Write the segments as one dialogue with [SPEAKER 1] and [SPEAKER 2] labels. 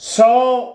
[SPEAKER 1] 100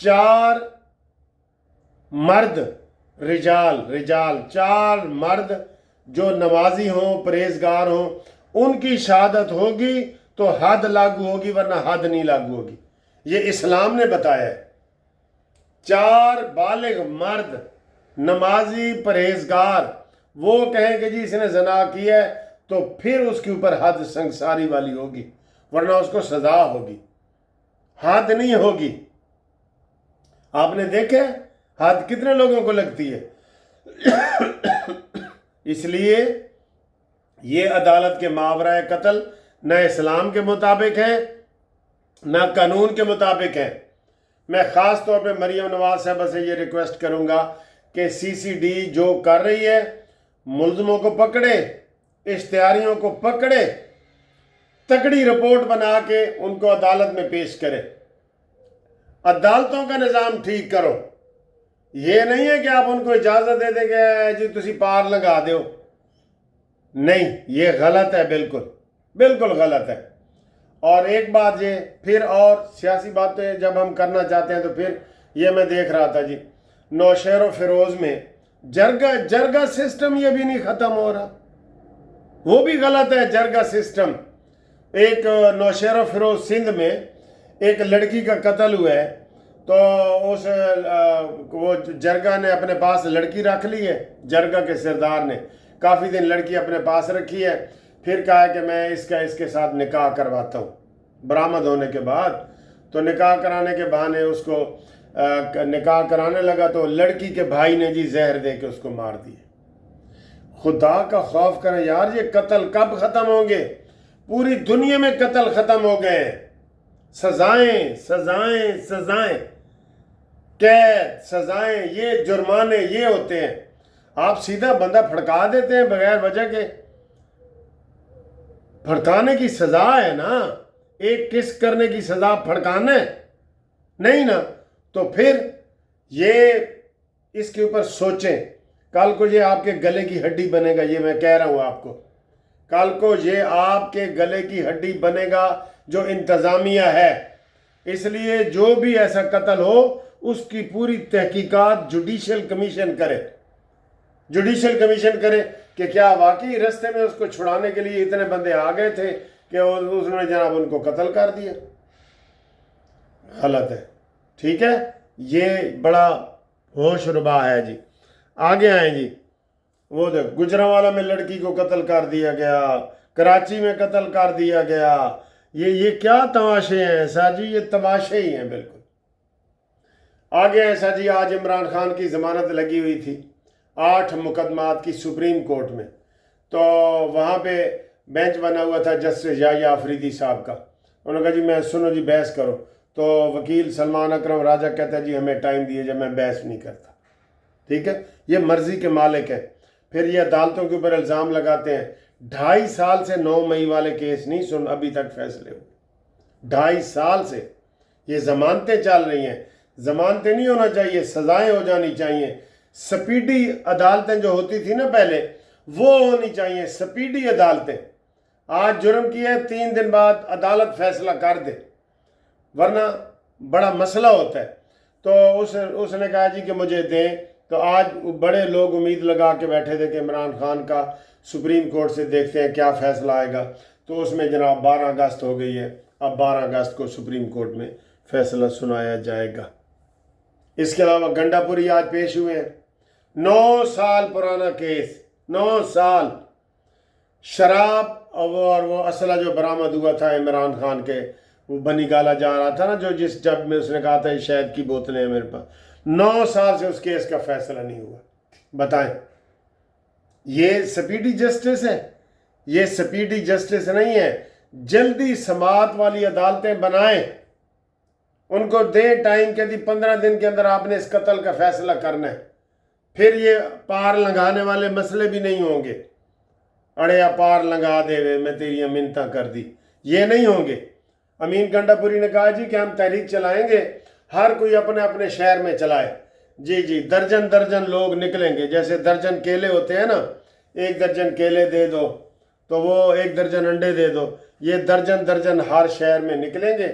[SPEAKER 1] 4 مرد رجال 4 مرد جو نمازی ہوں پرہیزگار ہوں ان کی شہادت ہوگی تو حد لاگو ہوگی، ورنہ حد نہیں لاگو ہوگی۔ یہ اسلام نے بتایا ہے۔ 4 بالغ مرد نمازی پرہیزگار وہ کہیں کہ جی اس نے زنا کیا ہے تو پھر اس کے اوپر حد سنگساری والی ہوگی، ورنہ اس کو سزا ہوگی، حد نہیں ہوگی۔ آپ نے دیکھا حد کتنے لوگوں کو لگتی ہے؟ اس لیے یہ عدالت کے ماورائے قتل نہ اسلام کے مطابق ہے نہ قانون کے مطابق ہے۔ میں خاص طور پہ مریم نواز صاحبہ سے یہ ریکویسٹ کروں گا کہ CCD جو کر رہی ہے ملزموں کو پکڑے، اشتہاریوں کو پکڑے، تکڑی رپورٹ بنا کے ان کو عدالت میں پیش کرے، عدالتوں کا نظام ٹھیک کرو۔ یہ نہیں ہے کہ آپ ان کو اجازت دے دیں کہ جی تسی پار لگا دیو، نہیں، یہ غلط ہے، بالکل غلط ہے۔ اور ایک بات یہ پھر اور سیاسی باتیں جب ہم کرنا چاہتے ہیں تو پھر یہ میں دیکھ رہا تھا جی نوشہر و فیروز میں جرگہ سسٹم یہ بھی نہیں ختم ہو رہا، وہ بھی غلط ہے جرگہ سسٹم۔ ایک نوشہر و فیروز سندھ میں ایک لڑکی کا قتل ہوا ہے تو وہ جرگہ نے اپنے پاس لڑکی رکھ لی ہے، جرگہ کے سردار نے کافی دن لڑکی اپنے پاس رکھی ہے، پھر کہا کہ میں اس کے ساتھ نکاح کرواتا ہوں۔ برآمد ہونے کے بعد تو نکاح کرانے کے بہانے اس کو نکاح کرانے لگا تو لڑکی کے بھائی نے جی زہر دے کے اس کو مار دیا۔ خدا کا خوف کریں یار، یہ قتل کب ختم ہوں گے؟ پوری دنیا میں قتل ختم ہو گئے ہیں۔ سزائیں، قید، سزائیں، یہ جرمانے یہ ہوتے ہیں۔ آپ سیدھا بندہ پھڑکا دیتے ہیں بغیر وجہ کے۔ پھڑکانے کی سزا ہے نا، ایک کس کرنے کی سزا پھڑکانا ہے نہیں نا، تو پھر یہ اس کے اوپر سوچیں۔ کل کو یہ آپ کے گلے کی ہڈی بنے گا، یہ میں کہہ رہا ہوں آپ کو، کل کو یہ آپ کے گلے کی ہڈی بنے گا جو انتظامیہ ہے۔ اس لیے جو بھی ایسا قتل ہو اس کی پوری تحقیقات جوڈیشل کمیشن کرے کہ کیا واقعی رستے میں اس کو چھڑانے کے لیے اتنے بندے آ گئے تھے کہ اس نے جناب ان کو قتل کر دیا۔ غلط ہے، ٹھیک ہے، یہ بڑا ہوش ربا ہے جی۔ آگے آئیں جی، وہ دیکھ گجرانوالہ میں لڑکی کو قتل کر دیا گیا، کراچی میں قتل کر دیا گیا۔ یہ کیا تماشے ہیں سر جی، یہ تماشے ہی ہیں بالکل۔ آگے ایسا جی، آج عمران خان کی ضمانت لگی ہوئی تھی 8 مقدمات کی سپریم کورٹ میں، تو وہاں پہ بینچ بنا ہوا تھا جسٹس یحییٰ آفریدی صاحب کا۔ انہوں نے کہا جی میں سنو جی بحث کرو، تو وکیل سلمان اکرم راجہ کہتا ہے جی ہمیں ٹائم دیے جب میں بحث نہیں کرتا۔ ٹھیک ہے، یہ مرضی کے مالک ہے۔ پھر یہ عدالتوں کے اوپر الزام لگاتے ہیں 2.5 سال سے 9 مئی والے کیس نہیں ابھی تک فیصلے ہوئے، 2.5 سال سے یہ ضمانتیں چل رہی ہیں۔ ضمانتیں نہیں ہونا چاہیے، سزائیں ہو جانی چاہیے۔ سپیڈی عدالتیں جو ہوتی تھی نا پہلے، وہ ہونی چاہیے سپیڈی عدالتیں۔ آج جرم کیا ہے 3 دن بعد عدالت فیصلہ کر دے، ورنہ بڑا مسئلہ ہوتا ہے۔ تو اس نے کہا جی کہ مجھے دیں، تو آج بڑے لوگ امید لگا کے بیٹھے تھے کہ عمران خان کا سپریم کورٹ سے دیکھتے ہیں کیا فیصلہ آئے گا، تو اس میں جناب 12 اگست ہو گئی ہے، اب 12 اگست کو سپریم کورٹ میں فیصلہ سنایا جائے گا۔ اس کے علاوہ گنڈا پوری آج پیش ہوئے ہیں، 9 سال پرانا کیس، 9 سال شراب اور وہ اسلحہ جو برآمد ہوا تھا عمران خان کے، وہ بنی گالا جا رہا تھا نا، جس جب میں اس نے کہا تھا یہ شہد کی بوتلیں ہیں میرے پاس، 9 سال سے اس کیس کا فیصلہ نہیں ہوا۔ بتائیں یہ سپیڈی جسٹس ہے؟ یہ سپیڈی جسٹس نہیں ہے۔ جلدی سماعت والی عدالتیں بنائیں، ان کو دیں ٹائم کہ 15 دن کے اندر آپ نے اس قتل کا فیصلہ کرنا ہے، پھر یہ پار لنگانے والے مسئلے بھی نہیں ہوں گے۔ اڑے پار لنگا دے وے میں تیری منتیں کر دی، یہ نہیں ہوں گے۔ امین گنڈا پوری نے کہا جی کہ ہم تحریک چلائیں گے، ہر کوئی اپنے اپنے شہر میں چلائے۔ جی درجن لوگ نکلیں گے، جیسے درجن کیلے ہوتے ہیں نا، 1 درجن کیلے دے دو تو وہ 1 درجن انڈے دے دو، یہ درجن ہر شہر میں نکلیں گے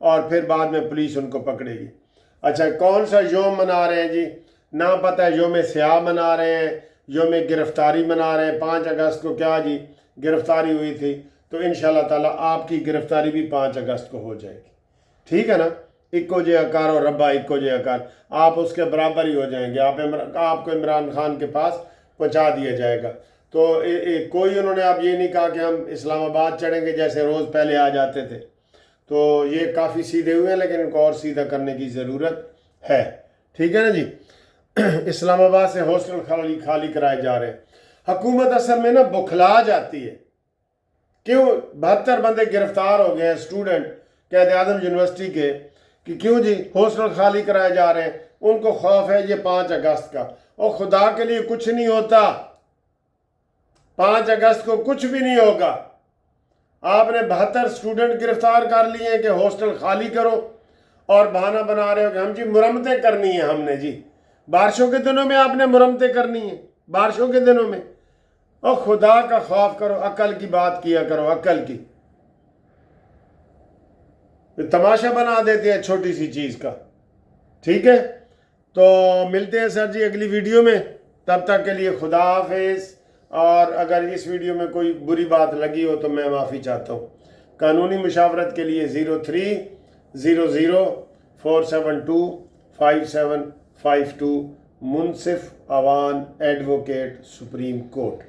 [SPEAKER 1] اور پھر بعد میں پولیس ان کو پکڑے گی۔ اچھا کون سا یوم منا رہے ہیں جی؟ نہ پتہ ہے یوم سیاہ منا رہے ہیں، یوم گرفتاری منا رہے ہیں، 5 اگست کو کیا جی گرفتاری ہوئی تھی، تو انشاءاللہ تعالیٰ آپ کی گرفتاری بھی 5 اگست کو ہو جائے گی، ٹھیک ہے نا؟ اکو جے اکار اور ربا اکو جے اکار، آپ اس کے برابر ہی ہو جائیں گے، آپ کو عمران خان کے پاس پہنچا دیا جائے گا۔ تو کوئی انہوں نے اب یہ نہیں کہا کہ ہم اسلام آباد چڑھیں گے جیسے روز پہلے آ جاتے تھے، تو یہ کافی سیدھے ہوئے ہیں، لیکن ان کو اور سیدھا کرنے کی ضرورت ہے، ٹھیک ہے نا جی؟ اسلام آباد سے ہاسٹل خالی کرائے جا رہے ہیں۔ حکومت اصل میں نا بکھلا جاتی ہے، کیوں 72 بندے گرفتار ہو گئے ہیں اسٹوڈنٹ قائد اعظم یونیورسٹی کے، کہ کیوں جی ہاسٹل خالی کرائے جا رہے ہیں، ان کو خوف ہے یہ 5 اگست کا، اور خدا کے لیے کچھ نہیں ہوتا، 5 اگست کو کچھ بھی نہیں ہوگا۔ آپ نے 72 اسٹوڈنٹ گرفتار کر لیے ہیں کہ ہاسٹل خالی کرو، اور بہانہ بنا رہے ہو کہ ہم جی مرمتیں کرنی ہیں، ہم نے جی بارشوں کے دنوں میں آپ نے مرمتیں کرنی ہیں، بارشوں کے دنوں میں، اور خدا کا خوف کرو، عقل کی بات کیا کرو، عقل کی، تماشا بنا دیتے ہیں چھوٹی سی چیز کا، ٹھیک ہے؟ تو ملتے ہیں سر جی اگلی ویڈیو میں، تب تک کے لیے خدا حافظ۔ اور اگر اس ویڈیو میں کوئی بری بات لگی ہو تو میں معافی چاہتا ہوں۔ قانونی مشاورت کے لیے 030047255752 منصف اوان ایڈوکیٹ سپریم کورٹ۔